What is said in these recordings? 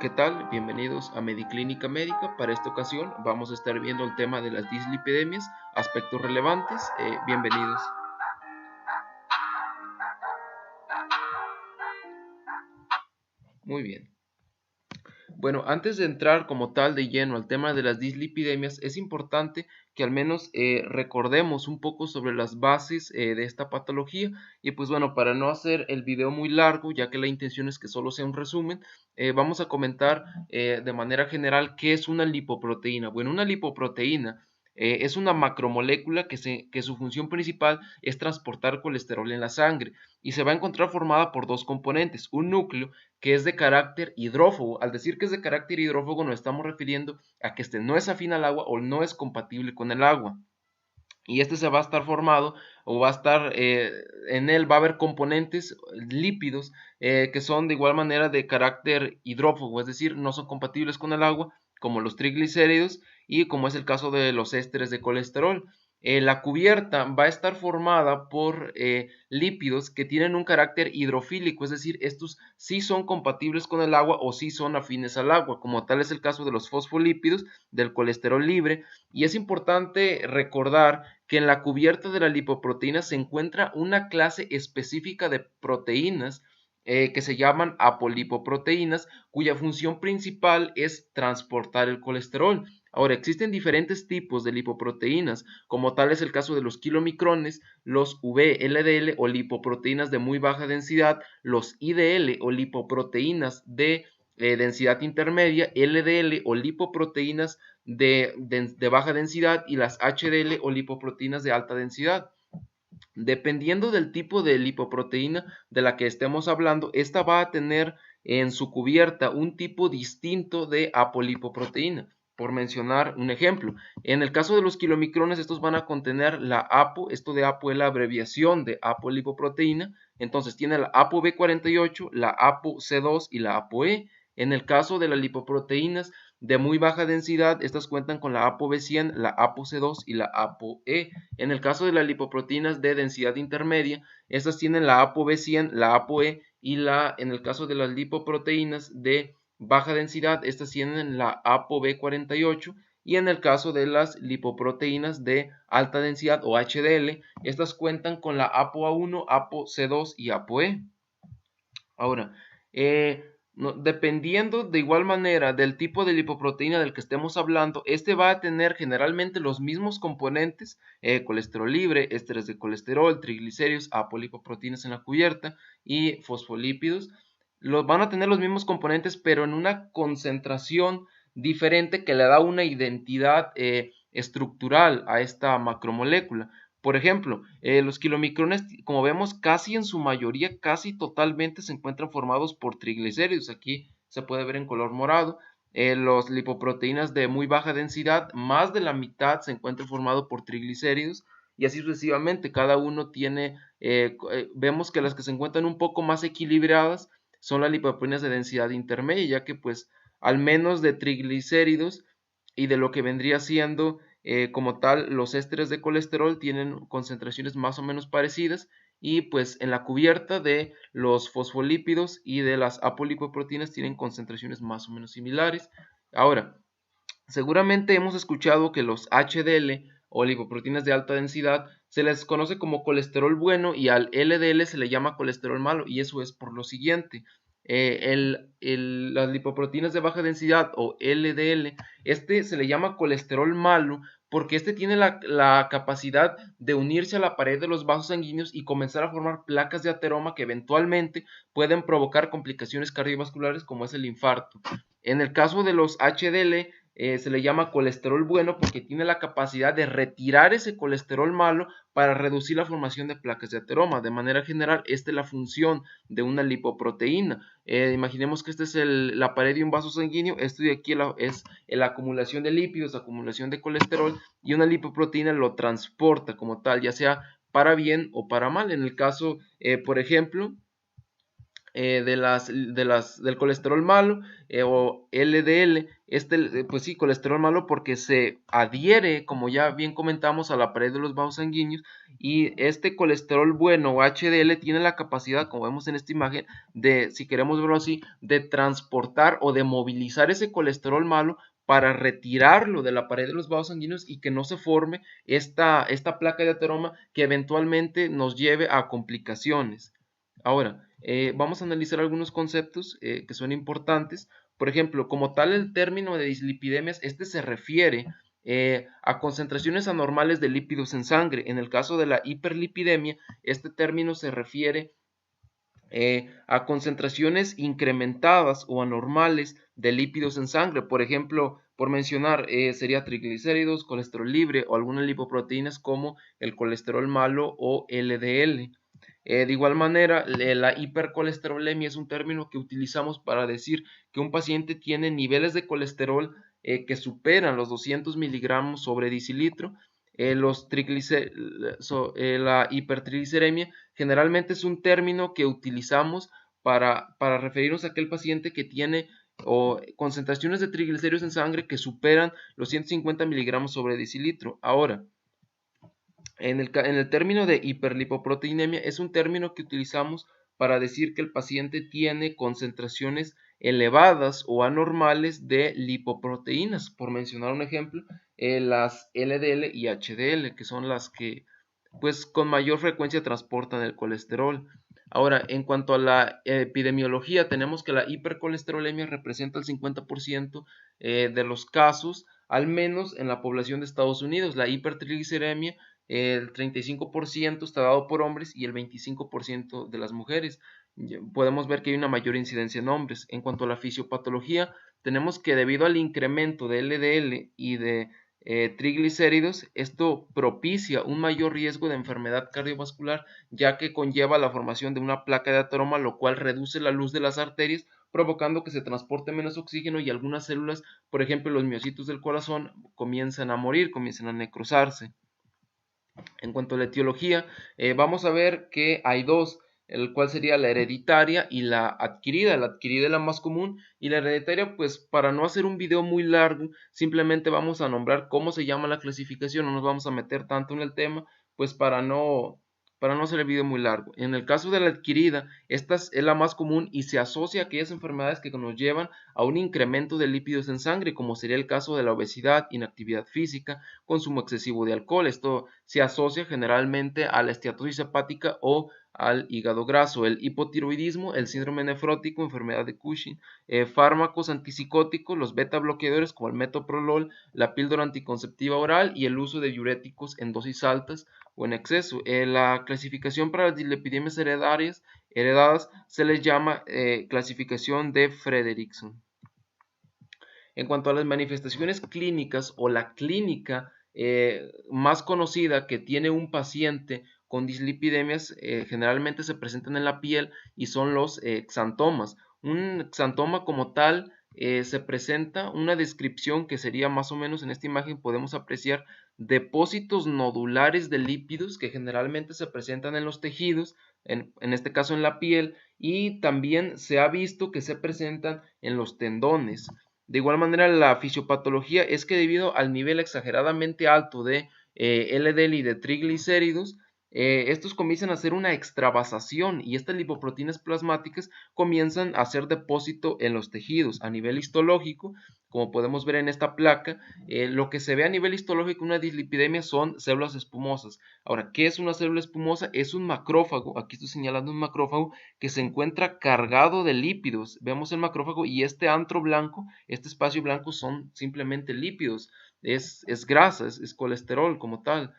¿qué tal? Bienvenidos a Mediclínica Médica. Para esta ocasión vamos a estar viendo el tema de las dislipidemias, aspectos relevantes. Bienvenidos. Muy bien. Bueno, antes de entrar como tal de lleno al tema de las dislipidemias, es importante que al menos recordemos un poco sobre las bases de esta patología. Y pues bueno, para no hacer el video muy largo, ya que la intención es que solo sea un resumen, vamos a comentar de manera general qué es una lipoproteína. Bueno, una lipoproteína es una macromolécula que su función principal es transportar colesterol en la sangre y se va a encontrar formada por dos componentes, un núcleo que es de carácter hidrófobo. Al decir que es de carácter hidrófobo nos estamos refiriendo a que este no es afín al agua o no es compatible con el agua. Y este se va a estar formado o va a estar en él va a haber componentes lípidos que son de igual manera de carácter hidrófobo, es decir, no son compatibles con el agua, como los triglicéridos y como es el caso de los ésteres de colesterol. La cubierta va a estar formada por lípidos que tienen un carácter hidrofílico, es decir, estos sí son compatibles con el agua o sí son afines al agua, como tal es el caso de los fosfolípidos, del colesterol libre. Y es importante recordar que en la cubierta de la lipoproteína se encuentra una clase específica de proteínas que se llaman apolipoproteínas, cuya función principal es transportar el colesterol. Ahora, existen diferentes tipos de lipoproteínas, como tal es el caso de los kilomicrones, los VLDL o lipoproteínas de muy baja densidad, los IDL o lipoproteínas de densidad intermedia, LDL o lipoproteínas de baja densidad y las HDL o lipoproteínas de alta densidad. Dependiendo del tipo de lipoproteína de la que estemos hablando, esta va a tener en su cubierta un tipo distinto de apolipoproteína. Por mencionar un ejemplo, en el caso de los kilomicrones, estos van a contener la APO, esto de APO es la abreviación de apolipoproteína, entonces tiene la ApoB48, la ApoC2 y la ApoE. En el caso de las lipoproteínas de muy baja densidad, estas cuentan con la ApoB100, la ApoC2 y la ApoE. En el caso de las lipoproteínas de densidad intermedia, estas tienen la ApoB100, la ApoE y en el caso de las lipoproteínas de baja densidad, estas tienen la ApoB48 y en el caso de las lipoproteínas de alta densidad o HDL, estas cuentan con la ApoA1, ApoC2 y ApoE. Ahora, dependiendo de igual manera del tipo de lipoproteína del que estemos hablando, este va a tener generalmente los mismos componentes, colesterol libre, ésteres de colesterol, triglicéridos, apolipoproteínas en la cubierta y fosfolípidos. Van a tener los mismos componentes, pero en una concentración diferente que le da una identidad estructural a esta macromolécula. Por ejemplo, los kilomicrones, como vemos, casi en su mayoría, casi totalmente se encuentran formados por triglicéridos. Aquí se puede ver en color morado. Los lipoproteínas de muy baja densidad, más de la mitad se encuentra formado por triglicéridos y así sucesivamente. Cada uno tiene, vemos que las que se encuentran un poco más equilibradas son las lipoproteínas de densidad intermedia, ya que pues al menos de triglicéridos y de lo que vendría siendo como tal los ésteres de colesterol tienen concentraciones más o menos parecidas y pues en la cubierta de los fosfolípidos y de las apolipoproteínas tienen concentraciones más o menos similares. Ahora, seguramente hemos escuchado que los HDL o lipoproteínas de alta densidad se les conoce como colesterol bueno y al LDL se le llama colesterol malo, y eso es por lo siguiente. Las lipoproteínas de baja densidad o LDL, este se le llama colesterol malo porque este tiene la capacidad de unirse a la pared de los vasos sanguíneos y comenzar a formar placas de ateroma que eventualmente pueden provocar complicaciones cardiovasculares como es el infarto. En el caso de los HDL, se le llama colesterol bueno porque tiene la capacidad de retirar ese colesterol malo para reducir la formación de placas de ateroma. De manera general, esta es la función de una lipoproteína. Imaginemos que esta es la pared de un vaso sanguíneo, esto de aquí es la acumulación de lípidos, acumulación de colesterol, y una lipoproteína lo transporta como tal, ya sea para bien o para mal. En el caso, por ejemplo, del colesterol malo o LDL. Pues sí, colesterol malo porque se adhiere, como ya bien comentamos, a la pared de los vasos sanguíneos, y este colesterol bueno o HDL tiene la capacidad, como vemos en esta imagen, de, si queremos verlo así, de transportar o de movilizar ese colesterol malo para retirarlo de la pared de los vasos sanguíneos y que no se forme esta placa de ateroma que eventualmente nos lleve a complicaciones. Ahora, vamos a analizar algunos conceptos que son importantes. Por ejemplo, como tal, el término de dislipidemias, este se refiere a concentraciones anormales de lípidos en sangre. En el caso de la hiperlipidemia, este término se refiere a concentraciones incrementadas o anormales de lípidos en sangre. Por ejemplo, por mencionar, sería triglicéridos, colesterol libre o algunas lipoproteínas como el colesterol malo o LDL. De igual manera, la hipercolesterolemia es un término que utilizamos para decir que un paciente tiene niveles de colesterol que superan los 200 miligramos sobre decilitro. La hipertrigliceremia generalmente es un término que utilizamos para referirnos a aquel paciente que tiene concentraciones de triglicéridos en sangre que superan los 150 miligramos sobre decilitro. Ahora, en el término de hiperlipoproteinemia es un término que utilizamos para decir que el paciente tiene concentraciones elevadas o anormales de lipoproteínas. Por mencionar un ejemplo, las LDL y HDL, que son las que pues con mayor frecuencia transportan el colesterol. Ahora, en cuanto a la epidemiología, tenemos que la hipercolesterolemia representa el 50% de los casos, al menos en la población de Estados Unidos. La hipertrigliceremia, el 35% está dado por hombres y el 25% de las mujeres. Podemos ver que hay una mayor incidencia en hombres. En cuanto a la fisiopatología, tenemos que debido al incremento de LDL y de triglicéridos, esto propicia un mayor riesgo de enfermedad cardiovascular, ya que conlleva la formación de una placa de ateroma, lo cual reduce la luz de las arterias, provocando que se transporte menos oxígeno y algunas células, por ejemplo los miocitos del corazón, comienzan a morir, comienzan a necrosarse. En cuanto a la etiología, vamos a ver que hay dos, el cual sería la hereditaria y la adquirida. La adquirida es la más común y la hereditaria, pues para no hacer un video muy largo, simplemente vamos a nombrar cómo se llama la clasificación, no nos vamos a meter tanto en el tema, pues para no hacer el video muy largo. En el caso de la adquirida, esta es la más común y se asocia a aquellas enfermedades que nos llevan a un incremento de lípidos en sangre, como sería el caso de la obesidad, inactividad física, consumo excesivo de alcohol. Esto se asocia generalmente a la esteatosis hepática o al hígado graso, el hipotiroidismo, el síndrome nefrótico, enfermedad de Cushing, fármacos antipsicóticos, los beta bloqueadores como el metoprolol, la píldora anticonceptiva oral y el uso de diuréticos en dosis altas o en exceso. La clasificación para las dislipidemias heredadas se les llama clasificación de Frederickson. En cuanto a las manifestaciones clínicas o la clínica más conocida que tiene un paciente con dislipidemias, generalmente se presentan en la piel y son los xantomas. Un xantoma como tal se presenta una descripción que sería más o menos en esta imagen podemos apreciar depósitos nodulares de lípidos que generalmente se presentan en los tejidos, en este caso en la piel, y también se ha visto que se presentan en los tendones. De igual manera, la fisiopatología es que debido al nivel exageradamente alto de LDL y de triglicéridos, estos comienzan a hacer una extravasación y estas lipoproteínas plasmáticas comienzan a hacer depósito en los tejidos. A nivel histológico, como podemos ver en esta placa, lo que se ve a nivel histológico en una dislipidemia son células espumosas. Ahora, ¿qué es una célula espumosa? Es un macrófago, aquí estoy señalando un macrófago que se encuentra cargado de lípidos. Vemos el macrófago y este antro blanco, este espacio blanco son simplemente lípidos, es grasa, es colesterol como tal.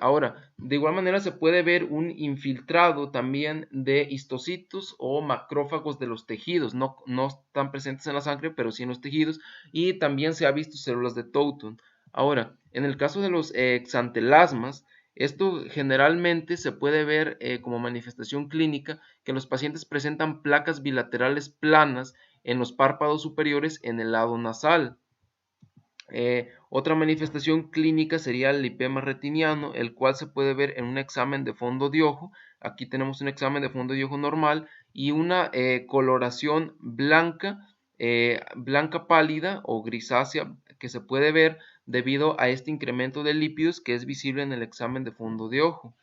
Ahora, de igual manera se puede ver un infiltrado también de histocitos o macrófagos de los tejidos, no están presentes en la sangre, pero sí en los tejidos, y también se ha visto células de Touton. Ahora, en el caso de los xantelasmas, esto generalmente se puede ver como manifestación clínica que los pacientes presentan placas bilaterales planas en los párpados superiores en el lado nasal. Otra manifestación clínica sería el lipema retiniano, el cual se puede ver en un examen de fondo de ojo. Aquí tenemos un examen de fondo de ojo normal y una coloración blanca, blanca pálida o grisácea que se puede ver debido a este incremento de lípidos que es visible en el examen de fondo de ojo.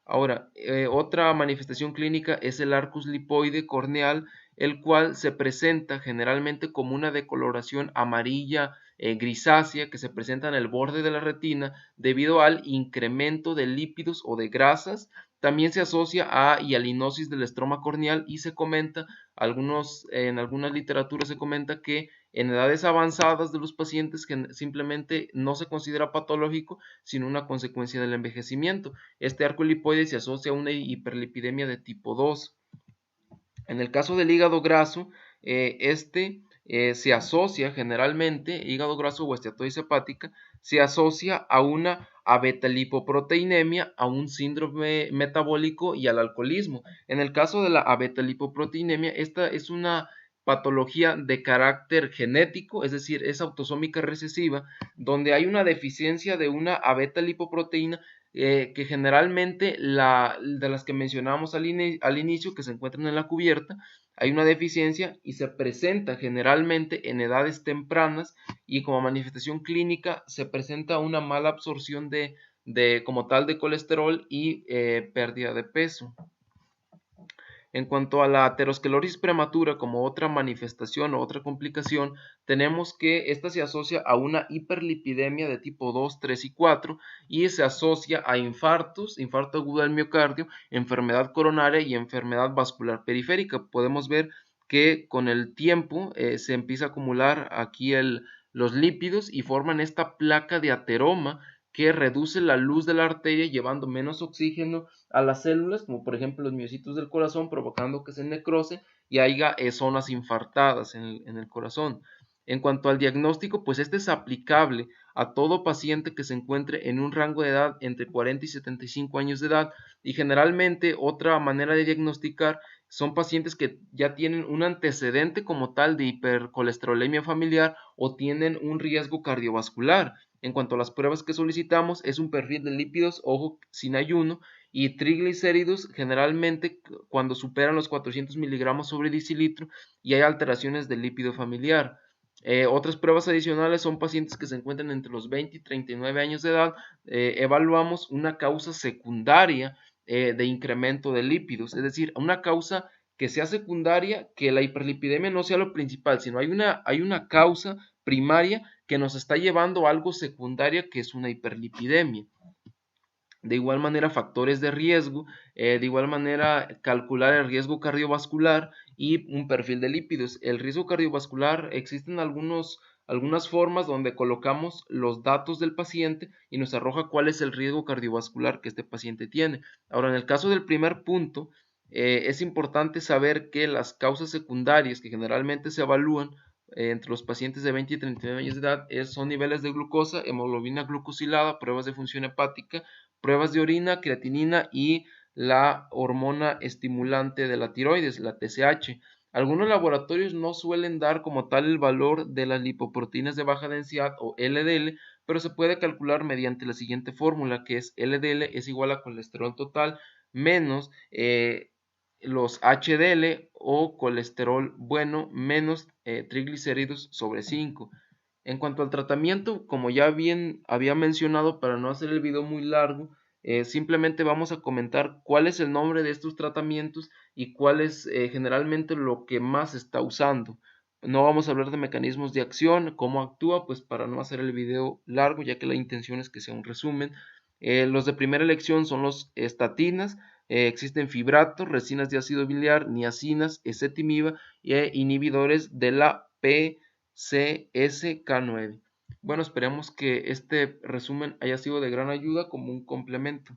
Ahora, otra manifestación clínica es el arcus lipoide corneal, el cual se presenta generalmente como una decoloración amarilla grisácea que se presenta en el borde de la retina debido al incremento de lípidos o de grasas. También se asocia a hialinosis del estroma corneal y se comenta, en algunas literaturas se comenta que en edades avanzadas de los pacientes que simplemente no se considera patológico, sino una consecuencia del envejecimiento. Este arco lipoide se asocia a una hiperlipidemia de tipo 2. En el caso del hígado graso, se asocia generalmente, hígado graso o esteatosis hepática, se asocia a una abetalipoproteinemia, a un síndrome metabólico y al alcoholismo. En el caso de la abetalipoproteinemia, esta es una patología de carácter genético, es decir, es autosómica recesiva, donde hay una deficiencia de una abetalipoproteína que generalmente de las que mencionábamos al inicio, que se encuentran en la cubierta, hay una deficiencia y se presenta generalmente en edades tempranas y como manifestación clínica se presenta una mala absorción como tal de colesterol y pérdida de peso. En cuanto a la aterosclerosis prematura como otra manifestación o otra complicación, tenemos que esta se asocia a una hiperlipidemia de tipo 2, 3 y 4 y se asocia a infartos, infarto agudo del miocardio, enfermedad coronaria y enfermedad vascular periférica. Podemos ver que con el tiempo se empieza a acumular aquí los lípidos y forman esta placa de ateroma que reduce la luz de la arteria llevando menos oxígeno a las células, como por ejemplo los miocitos del corazón, provocando que se necrose y haya zonas infartadas en el corazón. En cuanto al diagnóstico, pues este es aplicable a todo paciente que se encuentre en un rango de edad entre 40 y 75 años de edad y generalmente otra manera de diagnosticar son pacientes que ya tienen un antecedente como tal de hipercolesterolemia familiar o tienen un riesgo cardiovascular. En cuanto a las pruebas que solicitamos, es un perfil de lípidos, ojo, sin ayuno, y triglicéridos generalmente cuando superan los 400 miligramos sobre decilitro y hay alteraciones del lípido familiar. Otras pruebas adicionales son pacientes que se encuentran entre los 20 y 39 años de edad. Evaluamos una causa secundaria de incremento de lípidos, es decir, una causa que sea secundaria, que la hiperlipidemia no sea lo principal, sino hay una causa primaria que nos está llevando a algo secundario que es una hiperlipidemia. De igual manera, factores de riesgo, de igual manera, calcular el riesgo cardiovascular y un perfil de lípidos. El riesgo cardiovascular, existen algunas formas donde colocamos los datos del paciente y nos arroja cuál es el riesgo cardiovascular que este paciente tiene. Ahora, en el caso del primer punto, es importante saber que las causas secundarias que generalmente se evalúan entre los pacientes de 20 y 39 años de edad son niveles de glucosa, hemoglobina glucosilada, pruebas de función hepática, pruebas de orina, creatinina y la hormona estimulante de la tiroides, la TSH. Algunos laboratorios no suelen dar como tal el valor de las lipoproteínas de baja densidad o LDL, pero se puede calcular mediante la siguiente fórmula, que es LDL es igual a colesterol total menos los HDL o colesterol bueno menos triglicéridos sobre 5. En cuanto al tratamiento, como ya bien había mencionado, para no hacer el video muy largo, simplemente vamos a comentar cuál es el nombre de estos tratamientos y cuál es generalmente lo que más se está usando. No vamos a hablar de mecanismos de acción, cómo actúa, pues para no hacer el video largo, ya que la intención es que sea un resumen. Los de primera elección son los estatinas, existen fibratos, resinas de ácido biliar, niacinas, ezetimiba e inhibidores de la PCSK9. Bueno, esperemos que este resumen haya sido de gran ayuda como un complemento.